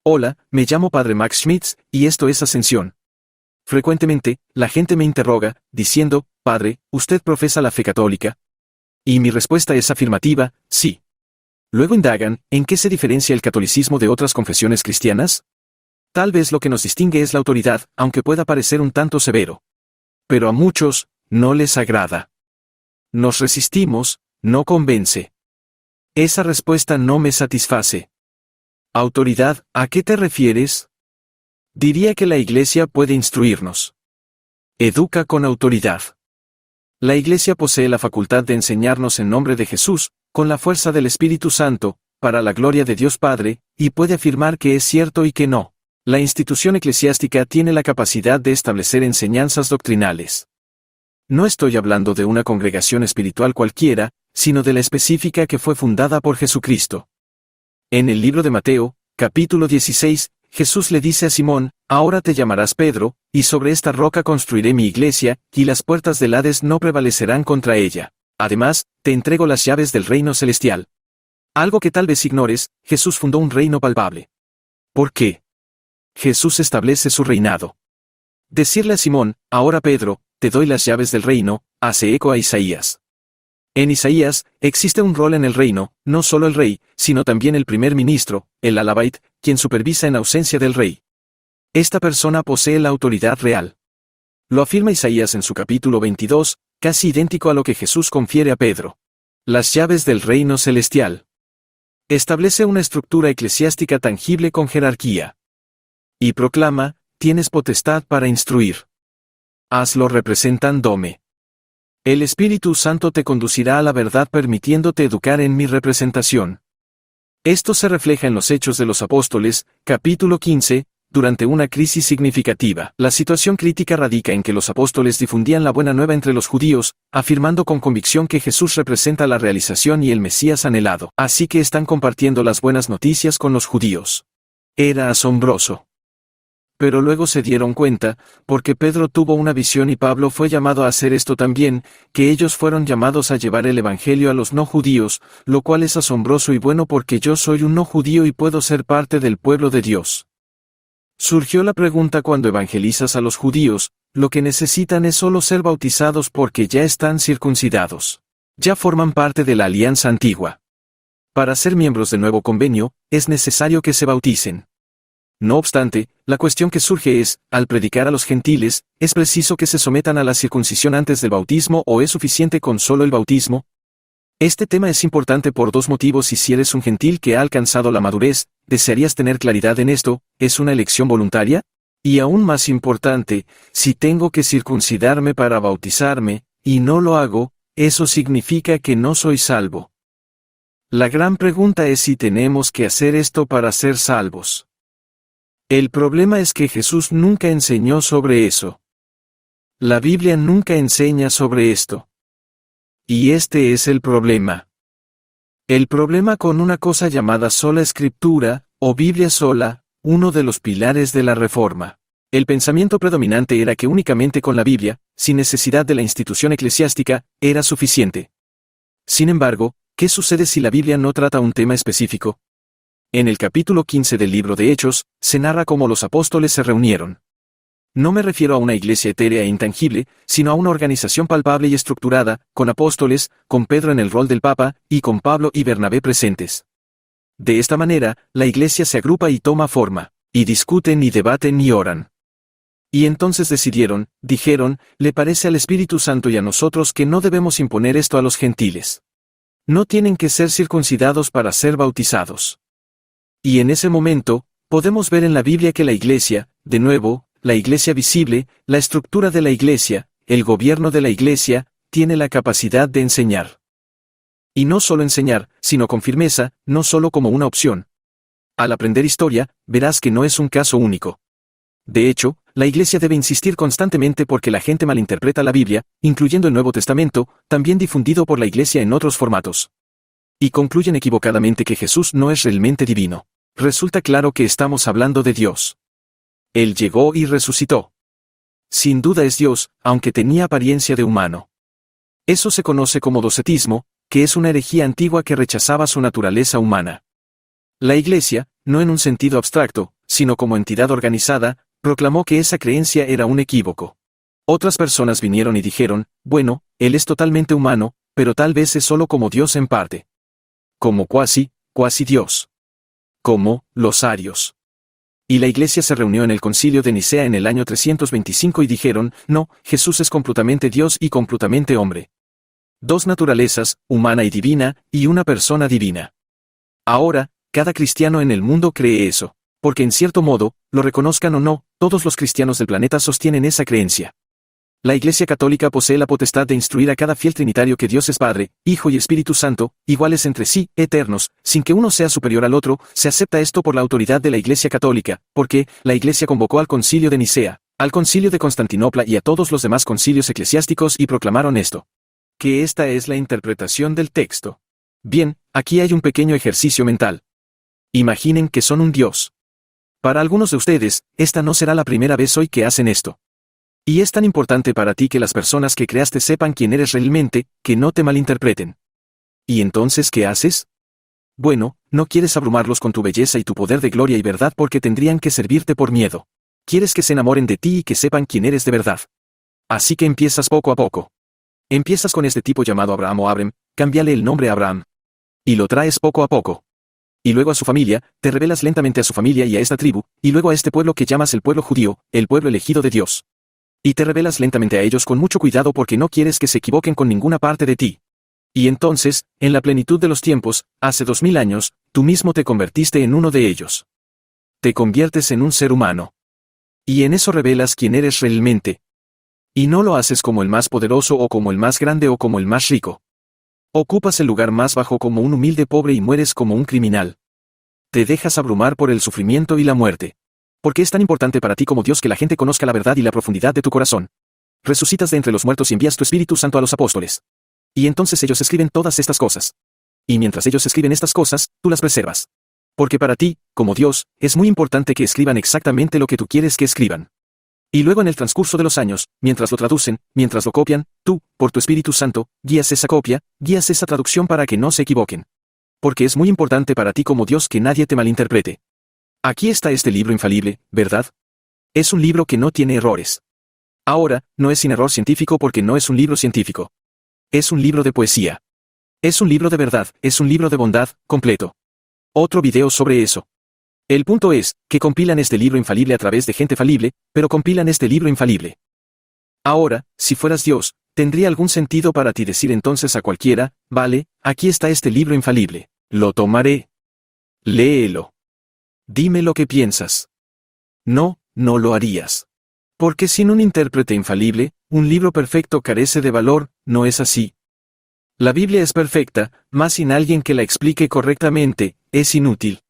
Hola, me llamo Padre Max Schmitz, y esto es Ascensión. Frecuentemente, la gente me interroga, diciendo, Padre, ¿usted profesa la fe católica? Y mi respuesta es afirmativa, sí. Luego indagan, ¿en qué se diferencia el catolicismo de otras confesiones cristianas? Tal vez lo que nos distingue es la autoridad, aunque pueda parecer un tanto severo. Pero a muchos, no les agrada. Nos resistimos, no convence. Esa respuesta no me satisface. Autoridad, ¿a qué te refieres? Diría que la Iglesia puede instruirnos. Educa con autoridad. La Iglesia posee la facultad de enseñarnos en nombre de Jesús, con la fuerza del Espíritu Santo, para la gloria de Dios Padre, y puede afirmar que es cierto y que no. La institución eclesiástica tiene la capacidad de establecer enseñanzas doctrinales. No estoy hablando de una congregación espiritual cualquiera, sino de la específica que fue fundada por Jesucristo. En el libro de Mateo, capítulo 16, Jesús le dice a Simón, ahora te llamarás Pedro, y sobre esta roca construiré mi iglesia, y las puertas del Hades no prevalecerán contra ella. Además, te entrego las llaves del reino celestial. Algo que tal vez ignores, Jesús fundó un reino palpable. ¿Por qué? Jesús establece su reinado. Decirle a Simón, ahora Pedro, te doy las llaves del reino, hace eco a Isaías. En Isaías, existe un rol en el reino, no solo el rey, sino también el primer ministro, el alabait, quien supervisa en ausencia del rey. Esta persona posee la autoridad real. Lo afirma Isaías en su capítulo 22, casi idéntico a lo que Jesús confiere a Pedro. Las llaves del reino celestial. Establece una estructura eclesiástica tangible con jerarquía. Y proclama, tienes potestad para instruir. Hazlo representándome. El Espíritu Santo te conducirá a la verdad permitiéndote educar en mi representación. Esto se refleja en los Hechos de los Apóstoles, capítulo 15, durante una crisis significativa. La situación crítica radica en que los apóstoles difundían la buena nueva entre los judíos, afirmando con convicción que Jesús representa la realización y el Mesías anhelado. Así que están compartiendo las buenas noticias con los judíos. Era asombroso. Pero luego se dieron cuenta, porque Pedro tuvo una visión y Pablo fue llamado a hacer esto también, que ellos fueron llamados a llevar el evangelio a los no judíos, lo cual es asombroso y bueno porque yo soy un no judío y puedo ser parte del pueblo de Dios. Surgió la pregunta cuando evangelizas a los judíos, lo que necesitan es solo ser bautizados porque ya están circuncidados. Ya forman parte de la alianza antigua. Para ser miembros del nuevo convenio, es necesario que se bauticen. No obstante, la cuestión que surge es, al predicar a los gentiles, ¿es preciso que se sometan a la circuncisión antes del bautismo o es suficiente con solo el bautismo? Este tema es importante por dos motivos y si eres un gentil que ha alcanzado la madurez, ¿desearías tener claridad en esto? ¿Es una elección voluntaria? Y aún más importante, si tengo que circuncidarme para bautizarme, y no lo hago, ¿eso significa que no soy salvo? La gran pregunta es si tenemos que hacer esto para ser salvos. El problema es que Jesús nunca enseñó sobre eso. La Biblia nunca enseña sobre esto. Y este es el problema. El problema con una cosa llamada sola escritura, o Biblia sola, uno de los pilares de la Reforma. El pensamiento predominante era que únicamente con la Biblia, sin necesidad de la institución eclesiástica, era suficiente. Sin embargo, ¿qué sucede si la Biblia no trata un tema específico? En el capítulo 15 del libro de Hechos, se narra cómo los apóstoles se reunieron. No me refiero a una iglesia etérea e intangible, sino a una organización palpable y estructurada, con apóstoles, con Pedro en el rol del Papa, y con Pablo y Bernabé presentes. De esta manera, la iglesia se agrupa y toma forma, y discuten y debaten y oran. Y entonces dijeron, ¿le parece al Espíritu Santo y a nosotros que no debemos imponer esto a los gentiles? No tienen que ser circuncidados para ser bautizados. Y en ese momento, podemos ver en la Biblia que la iglesia, de nuevo, la iglesia visible, la estructura de la iglesia, el gobierno de la iglesia, tiene la capacidad de enseñar. Y no solo enseñar, sino con firmeza, no solo como una opción. Al aprender historia, verás que no es un caso único. De hecho, la iglesia debe insistir constantemente porque la gente malinterpreta la Biblia, incluyendo el Nuevo Testamento, también difundido por la iglesia en otros formatos. Y concluyen equivocadamente que Jesús no es realmente divino. Resulta claro que estamos hablando de Dios. Él llegó y resucitó. Sin duda es Dios, aunque tenía apariencia de humano. Eso se conoce como docetismo, que es una herejía antigua que rechazaba su naturaleza humana. La Iglesia, no en un sentido abstracto, sino como entidad organizada, proclamó que esa creencia era un equívoco. Otras personas vinieron y dijeron, bueno, él es totalmente humano, pero tal vez es solo como Dios en parte. Como cuasi Dios. Como los arios. Y la iglesia se reunió en el concilio de Nicea en el año 325 y dijeron, no, Jesús es completamente Dios y completamente hombre. Dos naturalezas, humana y divina, y una persona divina. Ahora, cada cristiano en el mundo cree eso, porque en cierto modo, lo reconozcan o no, todos los cristianos del planeta sostienen esa creencia. La Iglesia Católica posee la potestad de instruir a cada fiel trinitario que Dios es Padre, Hijo y Espíritu Santo, iguales entre sí, eternos, sin que uno sea superior al otro. Se acepta esto por la autoridad de la Iglesia Católica, porque la Iglesia convocó al Concilio de Nicea, al Concilio de Constantinopla y a todos los demás concilios eclesiásticos y proclamaron esto. Que esta es la interpretación del texto. Bien, aquí hay un pequeño ejercicio mental. Imaginen que son un Dios. Para algunos de ustedes, esta no será la primera vez hoy que hacen esto. Y es tan importante para ti que las personas que creaste sepan quién eres realmente, que no te malinterpreten. ¿Y entonces qué haces? Bueno, no quieres abrumarlos con tu belleza y tu poder de gloria y verdad porque tendrían que servirte por miedo. Quieres que se enamoren de ti y que sepan quién eres de verdad. Así que empiezas poco a poco. Empiezas con este tipo llamado Abraham o Abrem, cámbiale el nombre a Abraham. Y lo traes poco a poco. Y luego a su familia, te revelas lentamente a su familia y a esta tribu, y luego a este pueblo que llamas el pueblo judío, el pueblo elegido de Dios. Y te revelas lentamente a ellos con mucho cuidado porque no quieres que se equivoquen con ninguna parte de ti. Y entonces, en la plenitud de los tiempos, hace 2000 años, tú mismo te convertiste en uno de ellos. Te conviertes en un ser humano. Y en eso revelas quién eres realmente. Y no lo haces como el más poderoso o como el más grande o como el más rico. Ocupas el lugar más bajo como un humilde pobre y mueres como un criminal. Te dejas abrumar por el sufrimiento y la muerte. Porque es tan importante para ti como Dios que la gente conozca la verdad y la profundidad de tu corazón. Resucitas de entre los muertos y envías tu Espíritu Santo a los apóstoles. Y entonces ellos escriben todas estas cosas. Y mientras ellos escriben estas cosas, tú las preservas. Porque para ti, como Dios, es muy importante que escriban exactamente lo que tú quieres que escriban. Y luego en el transcurso de los años, mientras lo traducen, mientras lo copian, tú, por tu Espíritu Santo, guías esa copia, guías esa traducción para que no se equivoquen. Porque es muy importante para ti como Dios que nadie te malinterprete. Aquí está este libro infalible, ¿verdad? Es un libro que no tiene errores. Ahora, no es sin error científico porque no es un libro científico. Es un libro de poesía. Es un libro de verdad, es un libro de bondad, completo. Otro video sobre eso. El punto es, que compilan este libro infalible a través de gente falible, pero compilan este libro infalible. Ahora, si fueras Dios, ¿tendría algún sentido para ti decir entonces a cualquiera, vale, aquí está este libro infalible, lo tomaré? Léelo. Dime lo que piensas. No, no lo harías. Porque sin un intérprete infalible, un libro perfecto carece de valor, ¿no es así? La Biblia es perfecta, mas sin alguien que la explique correctamente, es inútil.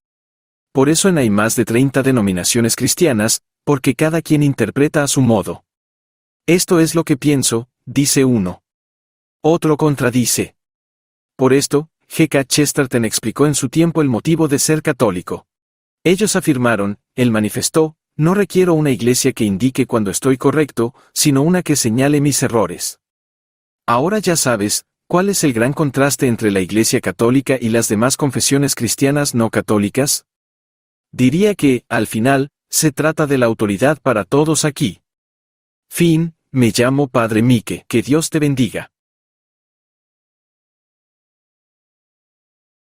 Por eso hay más de 30 denominaciones cristianas, porque cada quien interpreta a su modo. Esto es lo que pienso, dice uno. Otro contradice. Por esto, G.K. Chesterton explicó en su tiempo el motivo de ser católico. Ellos afirmaron, él manifestó, no requiero una iglesia que indique cuando estoy correcto, sino una que señale mis errores. Ahora ya sabes, ¿cuál es el gran contraste entre la Iglesia Católica y las demás confesiones cristianas no católicas? Diría que, al final, se trata de la autoridad para todos aquí. Fin, me llamo Padre Mike, que Dios te bendiga.